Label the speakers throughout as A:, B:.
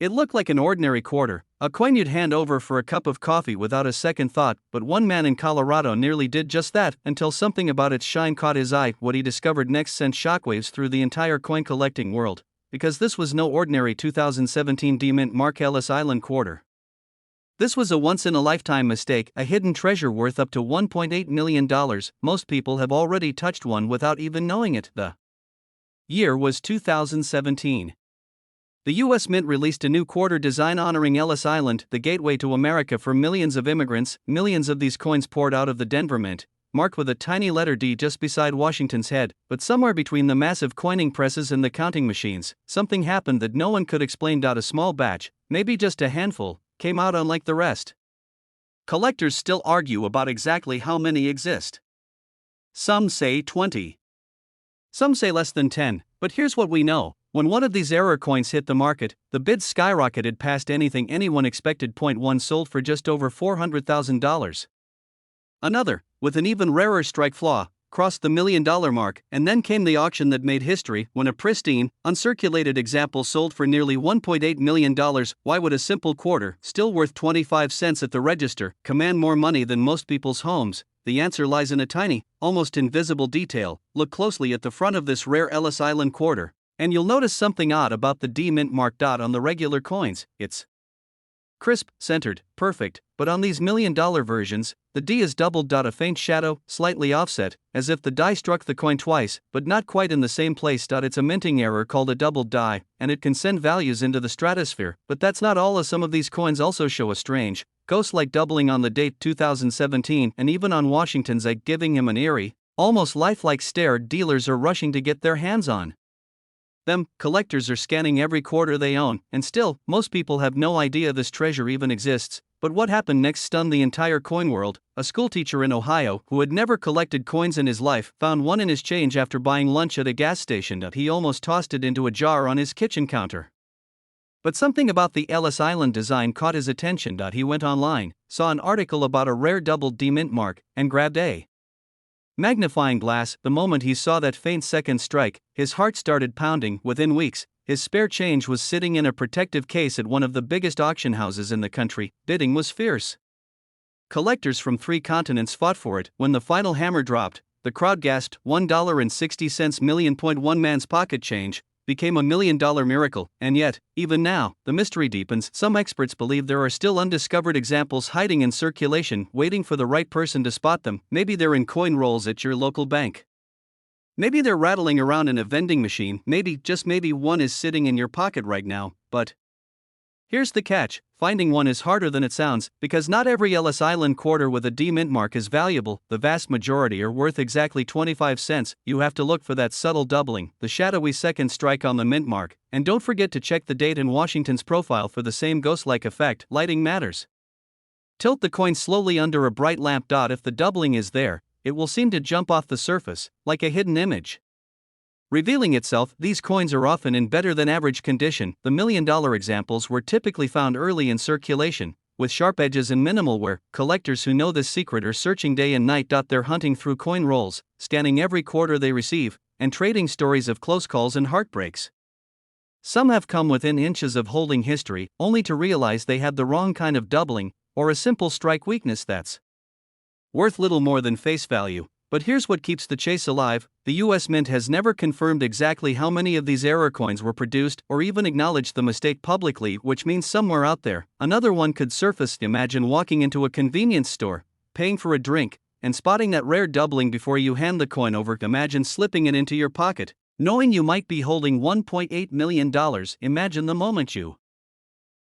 A: It looked like an ordinary quarter, a coin you'd hand over for a cup of coffee without a second thought, but one man in Colorado nearly did just that until something about its shine caught his eye. What he discovered next sent shockwaves through the entire coin collecting world, because this was no ordinary 2017 D-Mint Mark Ellis Island quarter. This was a once-in-a-lifetime mistake, a hidden treasure worth up to $1.8 million. Most people have already touched one without even knowing it. The year was 2017. The U.S. Mint released a new quarter design honoring Ellis Island, the gateway to America for millions of immigrants. Millions of these coins poured out of the Denver Mint, marked with a tiny letter D just beside Washington's head. But somewhere between the massive coining presses and the counting machines, something happened that no one could explain. A small batch, maybe just a handful, came out unlike the rest. Collectors still argue about exactly how many exist. Some say 20. Some say less than 10, but here's what we know. When one of these error coins hit the market, the bids skyrocketed past anything anyone expected. One sold for just over $400,000. Another, with an even rarer strike flaw, crossed the $1 million mark, and then came the auction that made history when a pristine, uncirculated example sold for nearly $1.8 million. Why would a simple quarter, still worth 25 cents at the register, command more money than most people's homes? The answer lies in a tiny, almost invisible detail. Look closely at the front of this rare Ellis Island quarter, and you'll notice something odd about the D-Mint mark dot on the regular coins. It's crisp, centered, perfect, but on these $1 million versions, the D is doubled. A faint shadow, slightly offset, as if the die struck the coin twice, but not quite in the same place. It's a minting error called a doubled die, and it can send values into the stratosphere. But that's not all, as some of these coins also show a strange, ghost-like doubling on the date 2017 and even on Washington's egg, giving him an eerie, almost lifelike stare. Dealers are rushing to get their hands on them. Collectors are scanning every quarter they own, and still, most people have no idea this treasure even exists. But what happened next stunned the entire coin world. A schoolteacher in Ohio, who had never collected coins in his life, found one in his change after buying lunch at a gas station. He almost tossed it into a jar on his kitchen counter. But something about the Ellis Island design caught his attention. He went online, saw an article about a rare doubled D-Mint mark, and grabbed a magnifying glass. The moment he saw that faint second strike, his heart started pounding. Within weeks, his spare change was sitting in a protective case at one of the biggest auction houses in the country. Bidding was fierce. Collectors from 3 continents fought for it. When the final hammer dropped, the crowd gasped. $1.60 million. One man's pocket change became $1 million miracle. And yet, even now, the mystery deepens. Some experts believe there are still undiscovered examples hiding in circulation, waiting for the right person to spot them. Maybe they're in coin rolls at your local bank. Maybe they're rattling around in a vending machine. Maybe, just maybe, one is sitting in your pocket right now. But here's the catch. Finding one is harder than it sounds, because not every Ellis Island quarter with a D-Mint mark is valuable. The vast majority are worth exactly 25 cents. You have to look for that subtle doubling, the shadowy second strike on the mint mark, and don't forget to check the date in Washington's profile for the same ghost-like effect. Lighting matters. Tilt the coin slowly under a bright lamp. If the doubling is there, it will seem to jump off the surface, like a hidden image revealing itself. These coins are often in better than average condition. The $1 million examples were typically found early in circulation, with sharp edges and minimal wear. Collectors who know this secret are searching day and night. They're hunting through coin rolls, scanning every quarter they receive, and trading stories of close calls and heartbreaks. Some have come within inches of holding history, only to realize they had the wrong kind of doubling, or a simple strike weakness that's worth little more than face value. But here's what keeps the chase alive. The U.S. Mint has never confirmed exactly how many of these error coins were produced, or even acknowledged the mistake publicly, which means somewhere out there, another one could surface. Imagine walking into a convenience store, paying for a drink, and spotting that rare doubling before you hand the coin over. Imagine slipping it into your pocket, knowing you might be holding $1.8 million. Imagine the moment you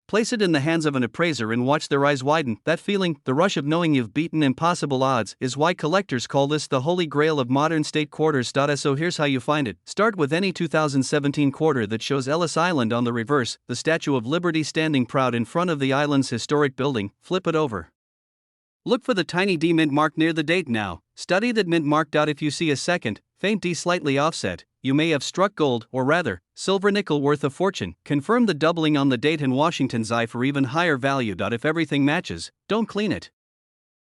A: place it in the hands of an appraiser and watch their eyes widen. That feeling, the rush of knowing you've beaten impossible odds, is why collectors call this the holy grail of modern state quarters. So here's how you find it. Start with any 2017 quarter that shows Ellis Island on the reverse, the Statue of Liberty standing proud in front of the island's historic building. Flip it over. Look for the tiny D mint mark near the date now. Study that mint mark. If you see a second, faint D slightly offset, you may have struck gold, or rather, silver nickel worth a fortune. Confirm the doubling on the date in Washington's eye for even higher value. If everything matches, don't clean it.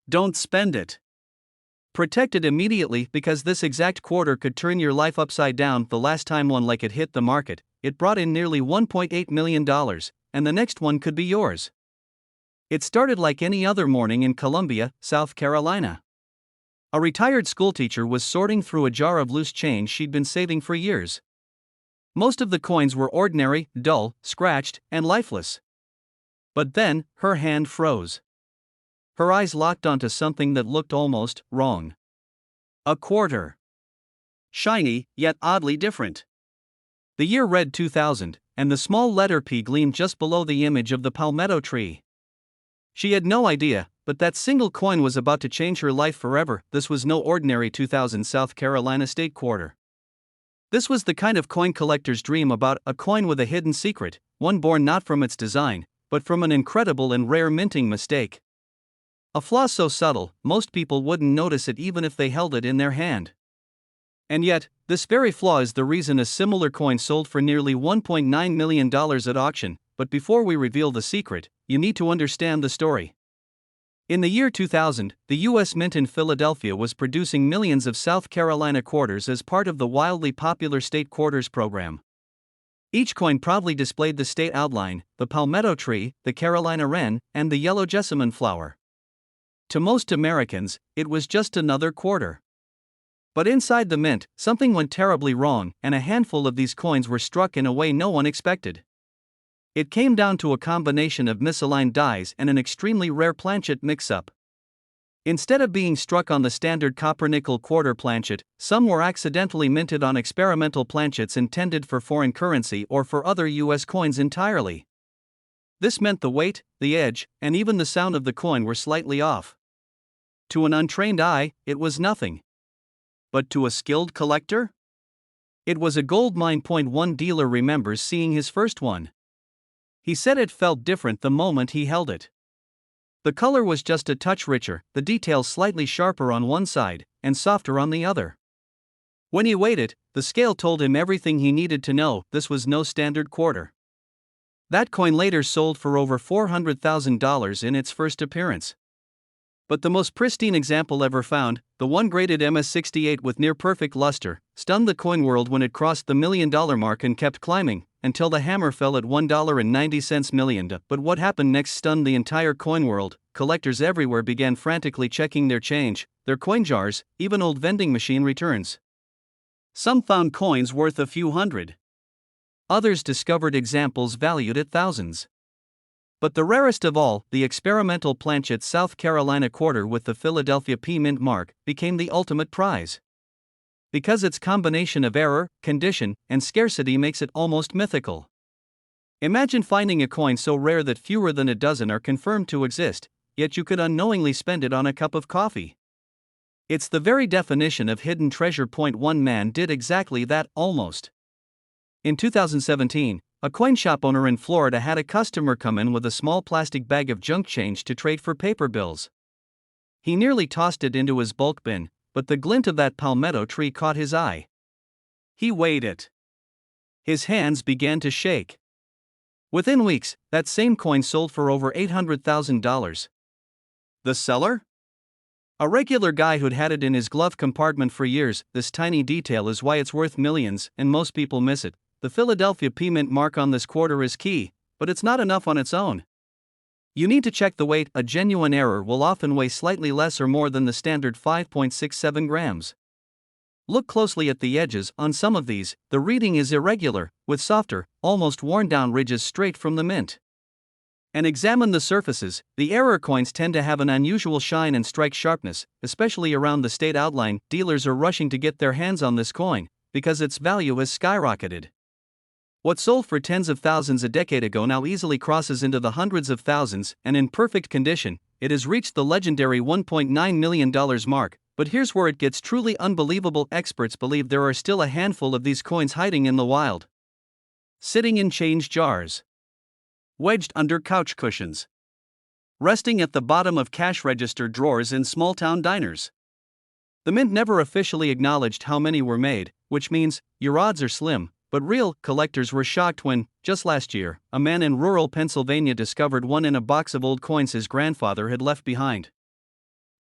A: Don't spend it. Protect it immediately, because this exact quarter could turn your life upside down. The last time one like it hit the market, it brought in nearly $1.8 million, and the next one could be yours. It started like any other morning in Columbia, South Carolina. A retired schoolteacher was sorting through a jar of loose change she'd been saving for years. Most of the coins were ordinary, dull, scratched, and lifeless. But then, her hand froze. Her eyes locked onto something that looked almost wrong. A quarter. Shiny, yet oddly different. The year read 2000, and the small letter P gleamed just below the image of the palmetto tree. She had no idea, but that single coin was about to change her life forever. This was no ordinary 2000 South Carolina state quarter. This was the kind of coin collectors dream about, a coin with a hidden secret, one born not from its design, but from an incredible and rare minting mistake. A flaw so subtle, most people wouldn't notice it even if they held it in their hand. And yet, this very flaw is the reason a similar coin sold for nearly $1.9 million at auction. But before we reveal the secret, you need to understand the story. In the year 2000, the U.S. Mint in Philadelphia was producing millions of South Carolina quarters as part of the wildly popular state quarters program. Each coin proudly displayed the state outline, the palmetto tree, the Carolina wren, and the yellow jessamine flower. To most Americans, it was just another quarter. But inside the mint, something went terribly wrong, and a handful of these coins were struck in a way no one expected. It came down to a combination of misaligned dies and an extremely rare planchet mix-up. Instead of being struck on the standard copper-nickel quarter planchet, some were accidentally minted on experimental planchets intended for foreign currency or for other U.S. coins entirely. This meant the weight, the edge, and even the sound of the coin were slightly off. To an untrained eye, it was nothing. But to a skilled collector? It was a gold mine. One dealer remembers seeing his first one. He said it felt different the moment he held it. The color was just a touch richer, the details slightly sharper on one side, and softer on the other. When he weighed it, the scale told him everything he needed to know. This was no standard quarter. That coin later sold for over $400,000 in its first appearance. But the most pristine example ever found, the one graded MS-68 with near-perfect luster, stunned the coin world when it crossed the $1 million mark and kept climbing, until the hammer fell at $1.90 million. But what happened next stunned the entire coin world. Collectors everywhere began frantically checking their change, their coin jars, even old vending machine returns. Some found coins worth a few hundred. Others discovered examples valued at thousands. But the rarest of all, the experimental planchet South Carolina quarter with the Philadelphia P Mint mark, became the ultimate prize. Because its combination of error, condition, and scarcity makes it almost mythical. Imagine finding a coin so rare that fewer than a dozen are confirmed to exist, yet you could unknowingly spend it on a cup of coffee. It's the very definition of hidden treasure. One man did exactly that, almost. In 2017, a coin shop owner in Florida had a customer come in with a small plastic bag of junk change to trade for paper bills. He nearly tossed it into his bulk bin, but the glint of that palmetto tree caught his eye. He weighed it. His hands began to shake. Within weeks, that same coin sold for over $800,000. The seller? A regular guy who'd had it in his glove compartment for years. This tiny detail is why it's worth millions, and most people miss it. The Philadelphia P Mint mark on this quarter is key, but it's not enough on its own. You need to check the weight. A genuine error will often weigh slightly less or more than the standard 5.67 grams. Look closely at the edges. On some of these, the reading is irregular, with softer, almost worn-down ridges straight from the mint. And examine the surfaces. The error coins tend to have an unusual shine and strike sharpness, especially around the state outline. Dealers are rushing to get their hands on this coin, because its value has skyrocketed. What sold for tens of thousands a decade ago now easily crosses into the hundreds of thousands, and in perfect condition, it has reached the legendary $1.9 million mark. But here's where it gets truly unbelievable. Experts believe there are still a handful of these coins hiding in the wild. Sitting in change jars. Wedged under couch cushions. Resting at the bottom of cash register drawers in small-town diners. The mint never officially acknowledged how many were made, which means your odds are slim. But real collectors were shocked when, just last year, a man in rural Pennsylvania discovered one in a box of old coins his grandfather had left behind.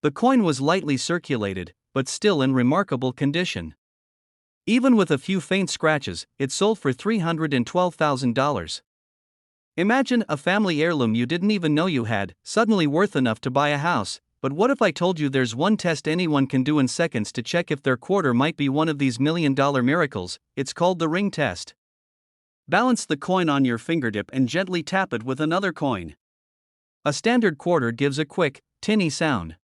A: The coin was lightly circulated, but still in remarkable condition. Even with a few faint scratches, it sold for $312,000. Imagine a family heirloom you didn't even know you had, suddenly worth enough to buy a house. But what if I told you there's one test anyone can do in seconds to check if their quarter might be one of these $1,000,000 miracles? It's called the ring test. Balance the coin on your fingertip and gently tap it with another coin. A standard quarter gives a quick, tinny sound.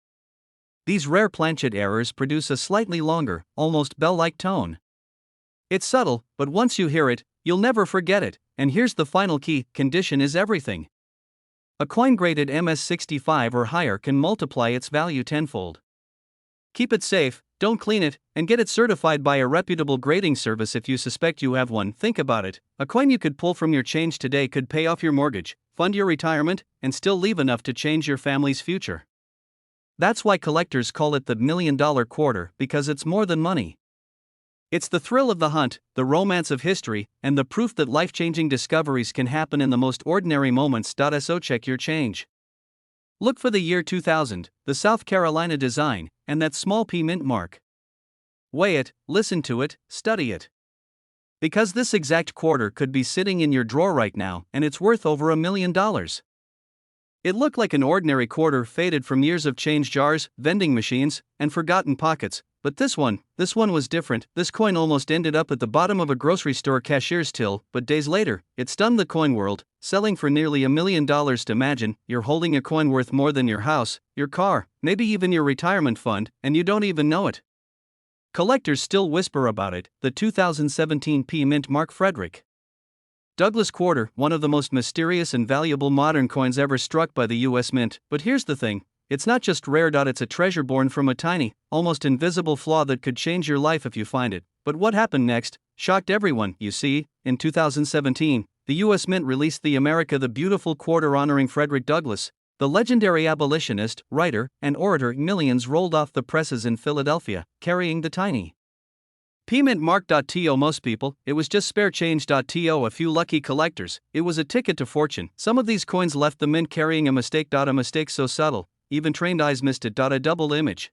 A: These rare planchet errors produce a slightly longer, almost bell-like tone. It's subtle, but once you hear it, you'll never forget it. And here's the final key: condition is everything. A coin graded MS65 or higher can multiply its value tenfold. Keep it safe, don't clean it, and get it certified by a reputable grading service if you suspect you have one. Think about it: a coin you could pull from your change today could pay off your mortgage, fund your retirement, and still leave enough to change your family's future. That's why collectors call it the $1,000,000 quarter, because it's more than money. It's the thrill of the hunt, the romance of history, and the proof that life-changing discoveries can happen in the most ordinary moments. So check your change. Look for the year 2000, the South Carolina design, and that small P mint mark. Weigh it, listen to it, study it. Because this exact quarter could be sitting in your drawer right now, and it's worth over $1,000,000. It looked like an ordinary quarter faded from years of change jars, vending machines, and forgotten pockets. But this one was different. This coin almost ended up at the bottom of a grocery store cashier's till, but days later, it stunned the coin world, selling for nearly $1,000,000. Imagine, you're holding a coin worth more than your house, your car, maybe even your retirement fund, and you don't even know it. Collectors still whisper about it: the 2017 P Mint Mark Frederick Douglass quarter, one of the most mysterious and valuable modern coins ever struck by the U.S. Mint. But here's the thing: it's not just rare. It's a treasure born from a tiny, almost invisible flaw that could change your life if you find it. But what happened next shocked everyone. You see, in 2017, the U.S. Mint released the America the Beautiful quarter honoring Frederick Douglass, the legendary abolitionist, writer, and orator. Millions rolled off the presses in Philadelphia, carrying the tiny P-Mint mark. Most people, it was just spare change. A few lucky collectors, it was a ticket to fortune. Some of these coins left the mint carrying a mistake. A mistake so subtle, even trained eyes missed it. A double image.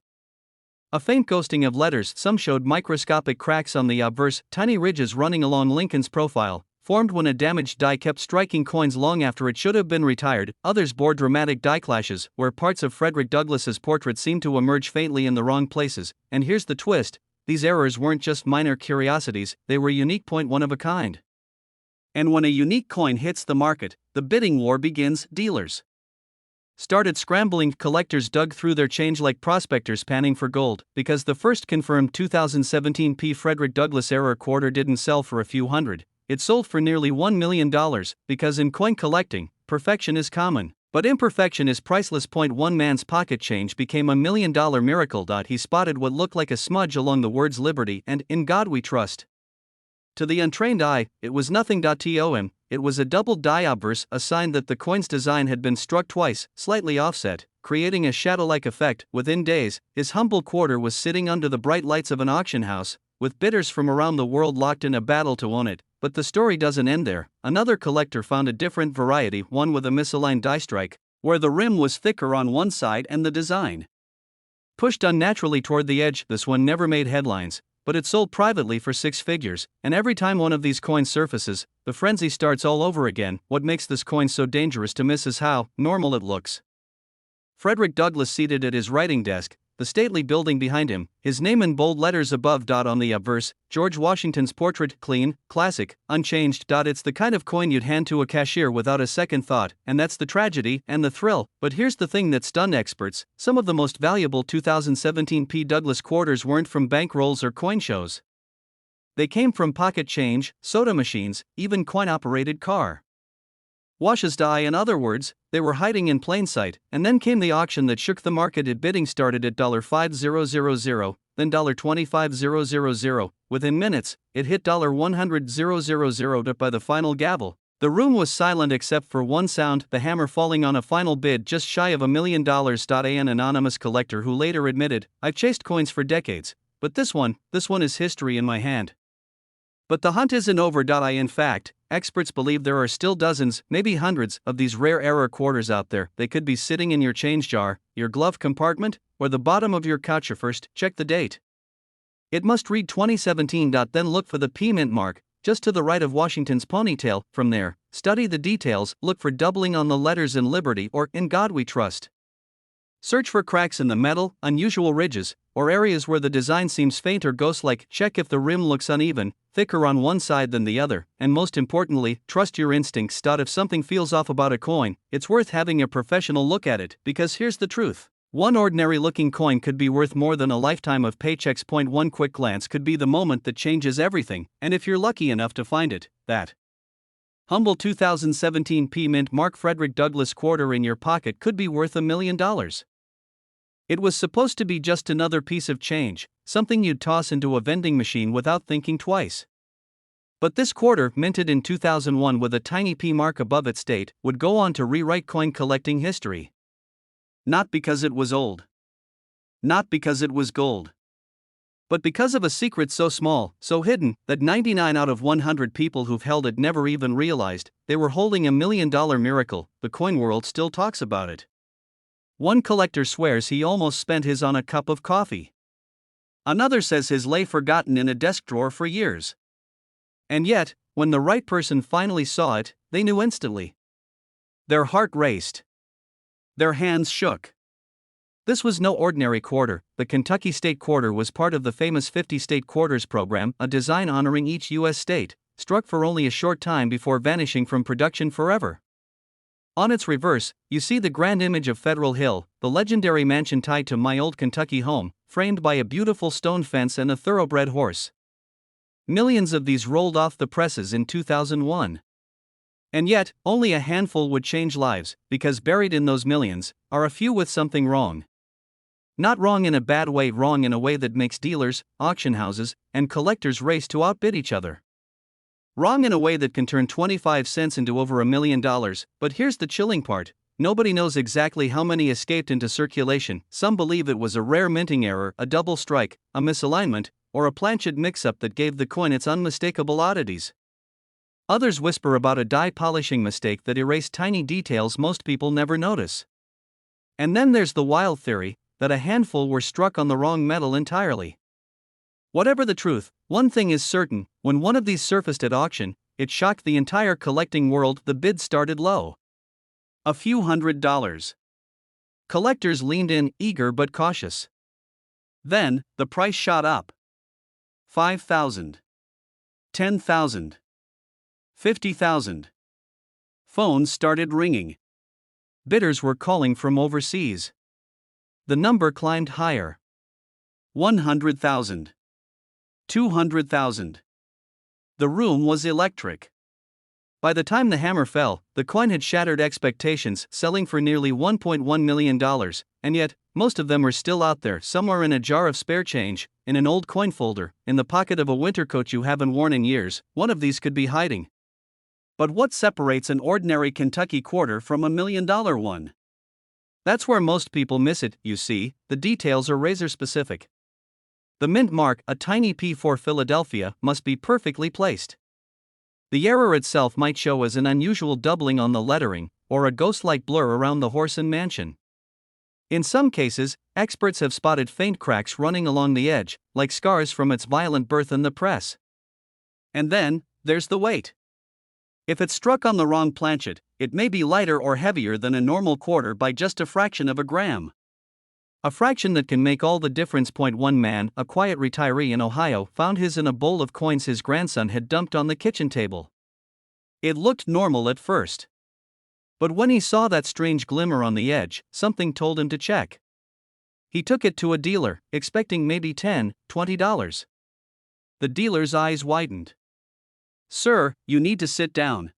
A: A faint ghosting of letters. Some showed microscopic cracks on the obverse, tiny ridges running along Lincoln's profile, formed when a damaged die kept striking coins long after it should have been retired. Others bore dramatic die clashes, where parts of Frederick Douglass's portrait seemed to emerge faintly in the wrong places. And here's the twist: these errors weren't just minor curiosities, they were unique, one of a kind. And when a unique coin hits the market, the bidding war begins. Dealers started scrambling. Collectors dug through their change like prospectors panning for gold, because the first confirmed 2017 P. Frederick Douglass era quarter didn't sell for a few hundred. It sold for nearly $1,000,000, because in coin collecting, perfection is common, but imperfection is priceless. One man's pocket change became a $1,000,000 miracle. He spotted what looked like a smudge along the words liberty and in God we trust. To the untrained eye, it was nothing. It was a doubled die obverse, a sign that the coin's design had been struck twice, slightly offset, creating a shadow-like effect. Within days, his humble quarter was sitting under the bright lights of an auction house, with bidders from around the world locked in a battle to own it. But the story doesn't end there. Another collector found a different variety, one with a misaligned die strike, where the rim was thicker on one side and the design pushed unnaturally toward the edge. This one never made headlines, but it sold privately for six figures. And every time one of these coins surfaces, the frenzy starts all over again. What makes this coin so dangerous to miss is how normal it looks. Frederick Douglass seated at his writing desk, the stately building behind him, his name in bold letters above. On the obverse, George Washington's portrait, clean, classic, unchanged. It's the kind of coin you'd hand to a cashier without a second thought, and that's the tragedy and the thrill. But here's the thing that stunned experts: some of the most valuable 2017 P. Douglass quarters weren't from bank rolls or coin shows. They came from pocket change, soda machines, even coin-operated car washes. In other words, they were hiding in plain sight. And then came the auction that shook the market. Bidding started at $5,000, then $25,000. Within minutes, it hit $100,000. By the final gavel, the room was silent except for one sound: the hammer falling on a final bid just shy of $1,000,000. An anonymous collector who later admitted, "I've chased coins for decades, but this one is history in my hand." But the hunt isn't over. In fact, experts believe there are still dozens, maybe hundreds, of these rare error quarters out there. They could be sitting in your change jar, your glove compartment, or the bottom of your couch. First, check the date. It must read 2017. Then look for the P Mint mark, just to the right of Washington's ponytail. From there, study the details, look for doubling on the letters in Liberty or In God We Trust. Search for cracks in the metal, unusual ridges, or areas where the design seems faint or ghost-like. Check if the rim looks uneven, thicker on one side than the other, and most importantly, trust your instincts. If something feels off about a coin, it's worth having a professional look at it, because here's the truth. One ordinary-looking coin could be worth more than a lifetime of paychecks. One quick glance could be the moment that changes everything, and if you're lucky enough to find it, that humble 2017 P Mint Mark Frederick Douglass quarter in your pocket could be worth $1 million. It was supposed to be just another piece of change, something you'd toss into a vending machine without thinking twice. But this quarter, minted in 2001 with a tiny P mark above its date, would go on to rewrite coin collecting history. Not because it was old. Not because it was gold. But because of a secret so small, so hidden, that 99 out of 100 people who've held it never even realized they were holding a $1 million miracle. The coin world still talks about it. One collector swears he almost spent his on a cup of coffee. Another says his lay forgotten in a desk drawer for years. And yet, when the right person finally saw it, they knew instantly. Their heart raced. Their hands shook. This was no ordinary quarter. The Kentucky State Quarter was part of the famous 50 State Quarters program, a design honoring each U.S. state, struck for only a short time before vanishing from production forever. On its reverse, you see the grand image of Federal Hill, the legendary mansion tied to my old Kentucky home, framed by a beautiful stone fence and a thoroughbred horse. Millions of these rolled off the presses in 2001. And yet, only a handful would change lives, because buried in those millions are a few with something wrong. Not wrong in a bad way, wrong in a way that makes dealers, auction houses, and collectors race to outbid each other. Wrong in a way that can turn 25 cents into over $1 million, but here's the chilling part. Nobody knows exactly how many escaped into circulation. Some believe it was a rare minting error, a double strike, a misalignment, or a planchet mix-up that gave the coin its unmistakable oddities. Others whisper about a die polishing mistake that erased tiny details most people never notice. And then there's the wild theory that a handful were struck on the wrong metal entirely. Whatever the truth, one thing is certain: when one of these surfaced at auction, it shocked the entire collecting world. The bid started low. A few $100s. Collectors leaned in, eager but cautious. Then, the price shot up. $5,000. $10,000. $50,000. Phones started ringing. Bidders were calling from overseas. The number climbed higher. 100,000. 200,000. The room was electric. By the time the hammer fell, the coin had shattered expectations, selling for nearly $1.1 million, and yet, most of them are still out there, somewhere in a jar of spare change, in an old coin folder, in the pocket of a winter coat you haven't worn in years. One of these could be hiding. But what separates an ordinary Kentucky quarter from $1 million one? That's where most people miss it, you see. The details are razor specific. The mint mark, a tiny P for Philadelphia, must be perfectly placed. The error itself might show as an unusual doubling on the lettering, or a ghost-like blur around the horse and mansion. In some cases, experts have spotted faint cracks running along the edge, like scars from its violent birth in the press. And then, there's the weight. If it's struck on the wrong planchet, it may be lighter or heavier than a normal quarter by just a fraction of a gram. A fraction that can make all the difference. One man, a quiet retiree in Ohio, found his in a bowl of coins his grandson had dumped on the kitchen table. It looked normal at first. But when he saw that strange glimmer on the edge, something told him to check. He took it to a dealer, expecting maybe $10, $20. The dealer's eyes widened. "Sir, you need to sit down."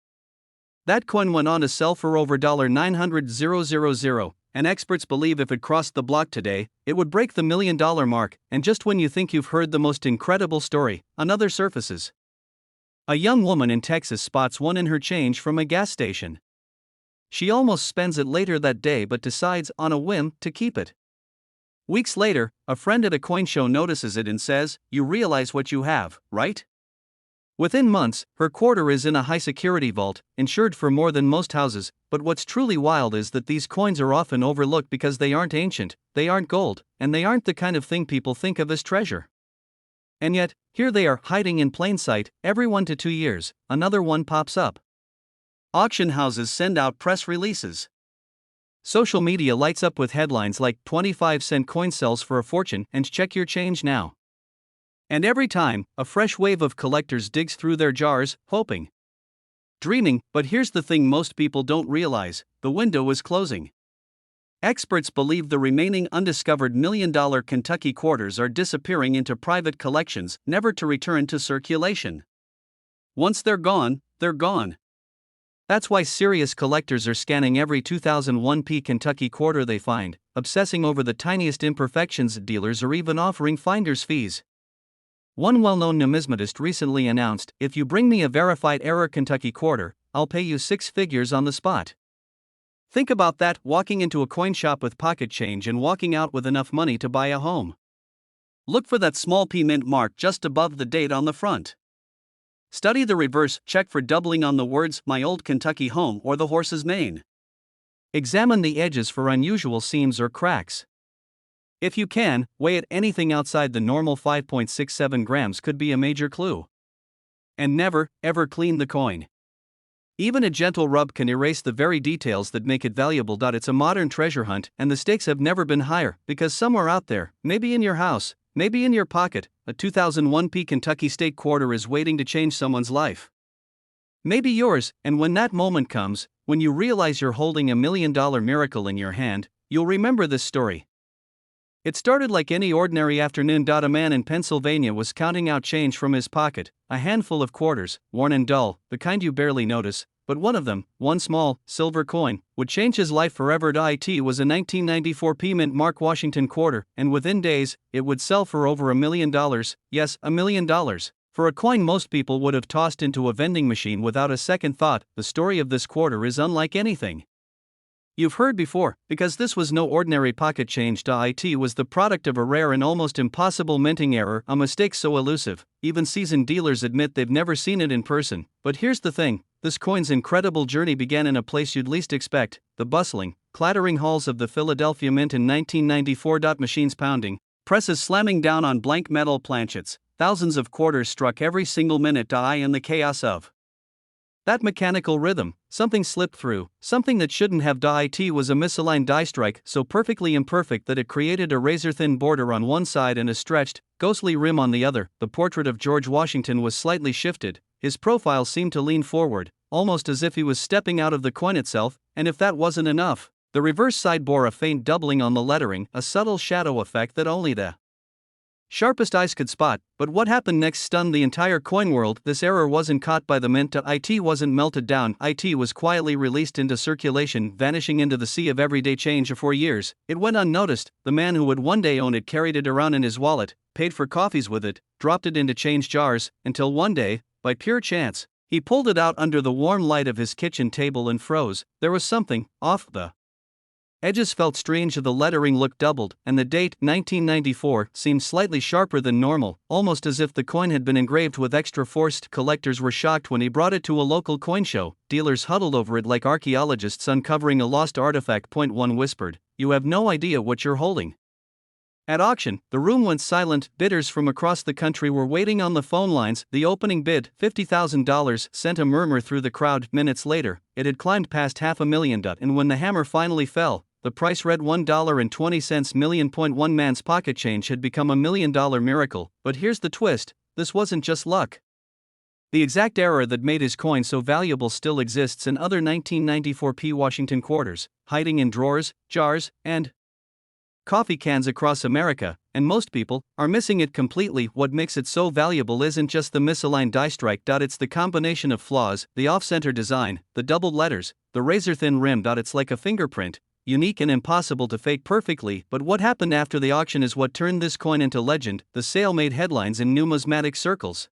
A: That coin went on to sell for over $900,000, and experts believe if it crossed the block today, it would break the $1 million mark. And just when you think you've heard the most incredible story, another surfaces. A young woman in Texas spots one in her change from a gas station. She almost spends it later that day but decides, on a whim, to keep it. Weeks later, a friend at a coin show notices it and says, "You realize what you have, right?" Within months, her quarter is in a high-security vault, insured for more than most houses. But what's truly wild is that these coins are often overlooked because they aren't ancient, they aren't gold, and they aren't the kind of thing people think of as treasure. And yet, here they are, hiding in plain sight. Every 1 to 2 years, another one pops up. Auction houses send out press releases. Social media lights up with headlines like 25-cent coin sells for a fortune and check your change now. And every time, a fresh wave of collectors digs through their jars, hoping, dreaming. But here's the thing most people don't realize: the window is closing. Experts believe the remaining undiscovered million-dollar Kentucky quarters are disappearing into private collections, never to return to circulation. Once they're gone, they're gone. That's why serious collectors are scanning every 2001 Kentucky quarter they find, obsessing over the tiniest imperfections. Dealers are even offering finder's fees. One well-known numismatist recently announced, "If you bring me a verified error Kentucky quarter, I'll pay you six figures on the spot." Think about that, walking into a coin shop with pocket change and walking out with enough money to buy a home. Look for that small P mint mark just above the date on the front. Study the reverse, check for doubling on the words "My Old Kentucky Home" or "The Horse's Mane." Examine the edges for unusual seams or cracks. If you can, weigh it. Anything outside the normal 5.67 grams could be a major clue. And never, ever clean the coin. Even a gentle rub can erase the very details that make it valuable. It's a modern treasure hunt, and the stakes have never been higher, because somewhere out there, maybe in your house, maybe in your pocket, a 2001 Kentucky State quarter is waiting to change someone's life. Maybe yours. And when that moment comes, when you realize you're holding $1 million miracle in your hand, you'll remember this story. It started like any ordinary afternoon. A man in Pennsylvania was counting out change from his pocket, a handful of quarters, worn and dull, the kind you barely notice, but one of them, one small, silver coin, would change his life forever. It was a 1994 mint Mark Washington quarter, and within days, it would sell for over $1 million. Yes, $1 million. For a coin most people would have tossed into a vending machine without a second thought. The story of this quarter is unlike anything you've heard before, because this was no ordinary pocket change. It was the product of a rare and almost impossible minting error, a mistake so elusive, even seasoned dealers admit they've never seen it in person. But here's the thing: this coin's incredible journey began in a place you'd least expect, the bustling, clattering halls of the Philadelphia Mint in 1994. Machines pounding, presses slamming down on blank metal planchets, thousands of quarters struck every single minute. In the chaos of that mechanical rhythm, something slipped through, something that shouldn't have. It was a misaligned die strike, so perfectly imperfect that it created a razor-thin border on one side and a stretched, ghostly rim on the other. The portrait of George Washington was slightly shifted, his profile seemed to lean forward, almost as if he was stepping out of the coin itself, and if that wasn't enough, the reverse side bore a faint doubling on the lettering, a subtle shadow effect that only the sharpest eyes could spot. But what happened next stunned the entire coin world. This error wasn't caught by the mint. It wasn't melted down. It was quietly released into circulation, vanishing into the sea of everyday change. For years, it went unnoticed. The man who would one day own it carried it around in his wallet, paid for coffees with it, dropped it into change jars, until one day, by pure chance, he pulled it out under the warm light of his kitchen table and froze. There was something off. The edges felt strange, the lettering looked doubled, and the date, 1994, seemed slightly sharper than normal, almost as if the coin had been engraved with extra force. Collectors were shocked when he brought it to a local coin show. Dealers huddled over it like archaeologists uncovering a lost artifact. One whispered, "You have no idea what you're holding." At auction, the room went silent. Bidders from across the country were waiting on the phone lines. The opening bid, $50,000, sent a murmur through the crowd. Minutes later, it had climbed past $500,000, and when the hammer finally fell, the price read $1.20 million. One man's pocket change had become $1 million miracle. But here's the twist: this wasn't just luck. The exact error that made his coin so valuable still exists in other 1994 Washington quarters, hiding in drawers, jars, and coffee cans across America, and most people are missing it completely. What makes it so valuable isn't just the misaligned die strike. It's the combination of flaws: the off-center design, the doubled letters, the razor-thin rim. It's like a fingerprint, unique and impossible to fake perfectly. But what happened after the auction is what turned this coin into legend. The sale made headlines in numismatic circles.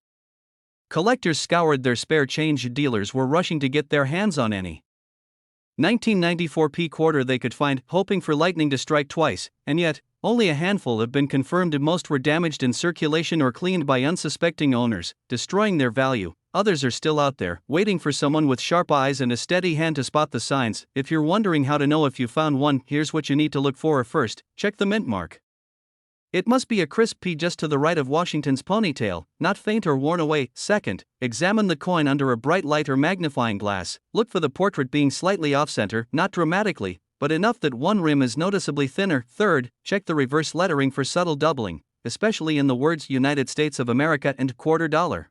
A: Collectors scoured their spare change. Dealers were rushing to get their hands on any 1994 quarter they could find, hoping for lightning to strike twice, and yet, only a handful have been confirmed. Most were damaged in circulation or cleaned by unsuspecting owners, destroying their value. Others are still out there, waiting for someone with sharp eyes and a steady hand to spot the signs. If you're wondering how to know if you found one, here's what you need to look for. First, check the mint mark. It must be a crisp P just to the right of Washington's ponytail, not faint or worn away. Second, examine the coin under a bright light or magnifying glass. Look for the portrait being slightly off-center, not dramatically, but enough that one rim is noticeably thinner. Third, check the reverse lettering for subtle doubling, especially in the words United States of America and quarter dollar.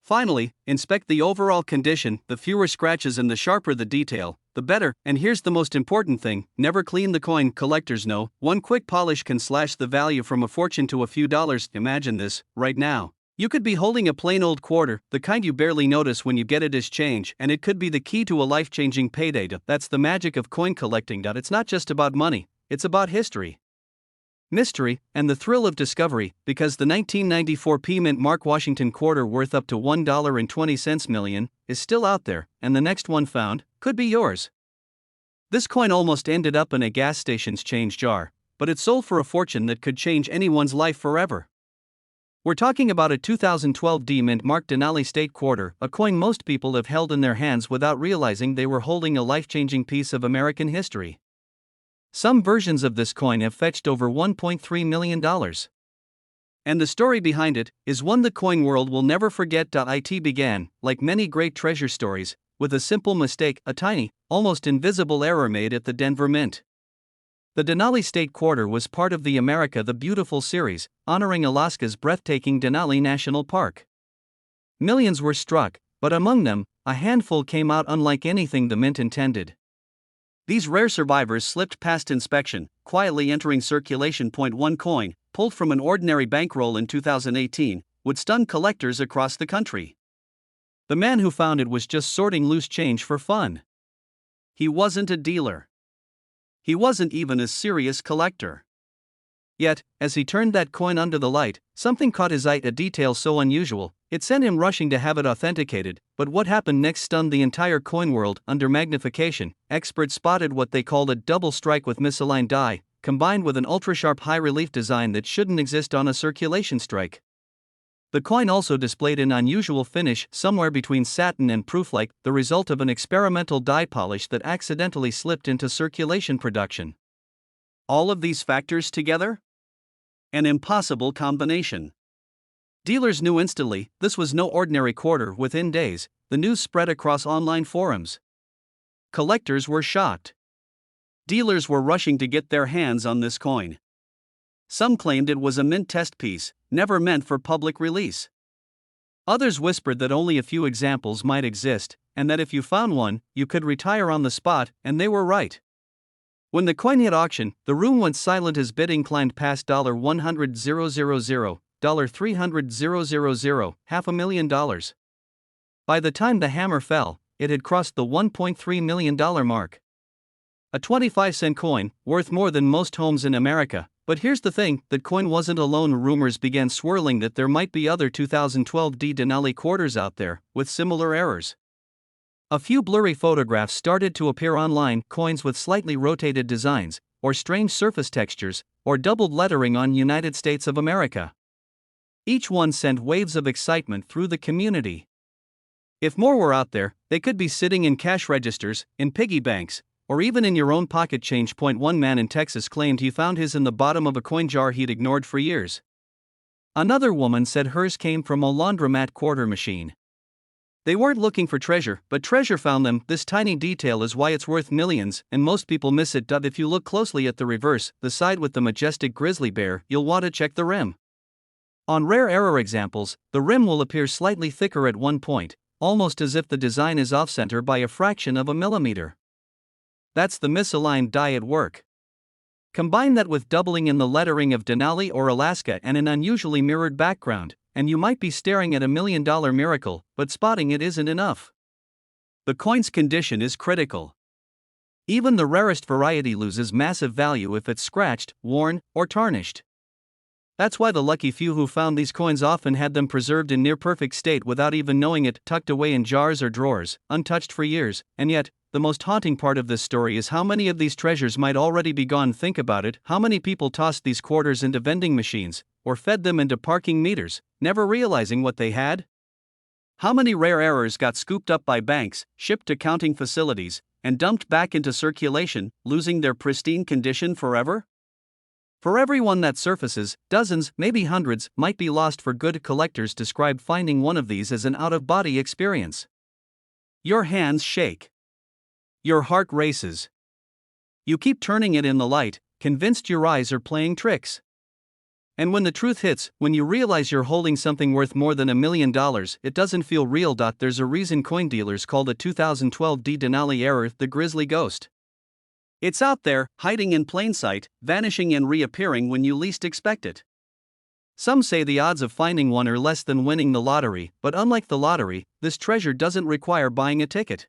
A: Finally, inspect the overall condition. The fewer scratches and the sharper the detail, the better. And here's the most important thing: never clean the coin. Collectors know one quick polish can slash the value from a fortune to a few dollars. Imagine this, right now. You could be holding a plain old quarter, the kind you barely notice when you get it as change, and it could be the key to a life-changing payday. That's the magic of coin collecting. It's not just about money, it's about history, mystery, and the thrill of discovery, because the 1994 P Mint Mark Washington quarter worth up to $1.20 million is still out there, and the next one found could be yours. This coin almost ended up in a gas station's change jar, but it sold for a fortune that could change anyone's life forever. We're talking about a 2012 D Mint Mark Denali State Quarter, a coin most people have held in their hands without realizing they were holding a life-changing piece of American history. Some versions of this coin have fetched over $1.3 million. And the story behind it is one the coin world will never forget. It began, like many great treasure stories, with a simple mistake, a tiny, almost invisible error made at the Denver Mint. The Denali State Quarter was part of the America the Beautiful series, honoring Alaska's breathtaking Denali National Park. Millions were struck, but among them, a handful came out unlike anything the Mint intended. These rare survivors slipped past inspection, quietly entering circulation. One coin, pulled from an ordinary bankroll in 2018, would stun collectors across the country. The man who found it was just sorting loose change for fun. He wasn't a dealer. He wasn't even a serious collector. Yet, as he turned that coin under the light, something caught his eye, a detail so unusual, it sent him rushing to have it authenticated. But what happened next stunned the entire coin world. Under magnification, experts spotted what they called a double strike with misaligned die, combined with an ultra-sharp high-relief design that shouldn't exist on a circulation strike. The coin also displayed an unusual finish, somewhere between satin and proof-like, the result of an experimental die polish that accidentally slipped into circulation production. All of these factors together? An impossible combination. Dealers knew instantly this was no ordinary quarter. Within days, the news spread across online forums. Collectors were shocked. Dealers were rushing to get their hands on this coin. Some claimed it was a mint test piece, never meant for public release. Others whispered that only a few examples might exist, and that if you found one, you could retire on the spot, and they were right. When the coin hit auction, the room went silent as bidding climbed past $100,000, $300,000, $500,000. By the time the hammer fell, it had crossed the $1.3 million mark. A 25-cent coin, worth more than most homes in America. But here's the thing, that coin wasn't alone. Rumors began swirling that there might be other 2012 D Denali quarters out there, with similar errors. A few blurry photographs started to appear online, coins with slightly rotated designs, or strange surface textures, or doubled lettering on United States of America. Each one sent waves of excitement through the community. If more were out there, they could be sitting in cash registers, in piggy banks, or even in your own pocket change. One man in Texas claimed he found his in the bottom of a coin jar he'd ignored for years. Another woman said hers came from a laundromat quarter machine. They weren't looking for treasure, but treasure found them. This tiny detail is why it's worth millions, and most people miss it. If you look closely at the reverse, the side with the majestic grizzly bear, you'll want to check the rim. On rare error examples, the rim will appear slightly thicker at one point, almost as if the design is off-center by a fraction of a millimeter. That's the misaligned die at work. Combine that with doubling in the lettering of Denali or Alaska and an unusually mirrored background, and you might be staring at $1 million miracle, but spotting it isn't enough. The coin's condition is critical. Even the rarest variety loses massive value if it's scratched, worn, or tarnished. That's why the lucky few who found these coins often had them preserved in near-perfect state without even knowing it, tucked away in jars or drawers, untouched for years. And yet, the most haunting part of this story is how many of these treasures might already be gone. Think about it, how many people tossed these quarters into vending machines, or fed them into parking meters, never realizing what they had? How many rare errors got scooped up by banks, shipped to counting facilities, and dumped back into circulation, losing their pristine condition forever? For every one that surfaces, dozens, maybe hundreds, might be lost. For good collectors describe finding one of these as an out-of-body experience. Your hands shake. Your heart races. You keep turning it in the light, convinced your eyes are playing tricks. And when the truth hits, when you realize you're holding something worth more than $1 million, it doesn't feel real. There's a reason coin dealers call the 2012 Denali error the Grizzly Ghost. It's out there, hiding in plain sight, vanishing and reappearing when you least expect it. Some say the odds of finding one are less than winning the lottery, but unlike the lottery, this treasure doesn't require buying a ticket.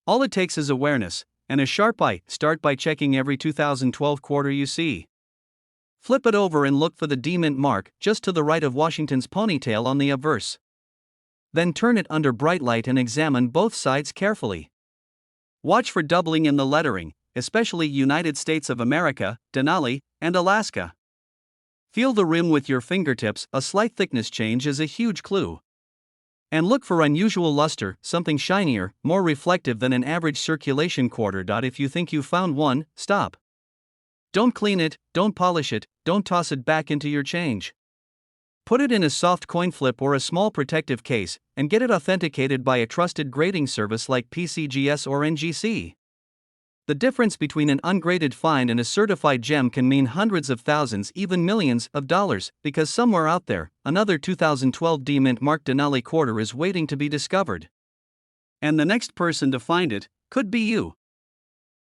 A: All it takes is awareness and a sharp eye. Start by checking every 2012 quarter you see. Flip it over and look for the D-mint mark just to the right of Washington's ponytail on the obverse. Then turn it under bright light and examine both sides carefully. Watch for doubling in the lettering, especially United States of America, Denali, and Alaska. Feel the rim with your fingertips. A slight thickness change is a huge clue. And look for unusual luster, something shinier, more reflective than an average circulation quarter. If you think you found one, stop. Don't clean it, don't polish it, don't toss it back into your change. Put it in a soft coin flip or a small protective case, and get it authenticated by a trusted grading service like PCGS or NGC. The difference between an ungraded find and a certified gem can mean hundreds of thousands, even millions of dollars, because somewhere out there, another 2012 D-mint marked Denali quarter is waiting to be discovered. And the next person to find it could be you.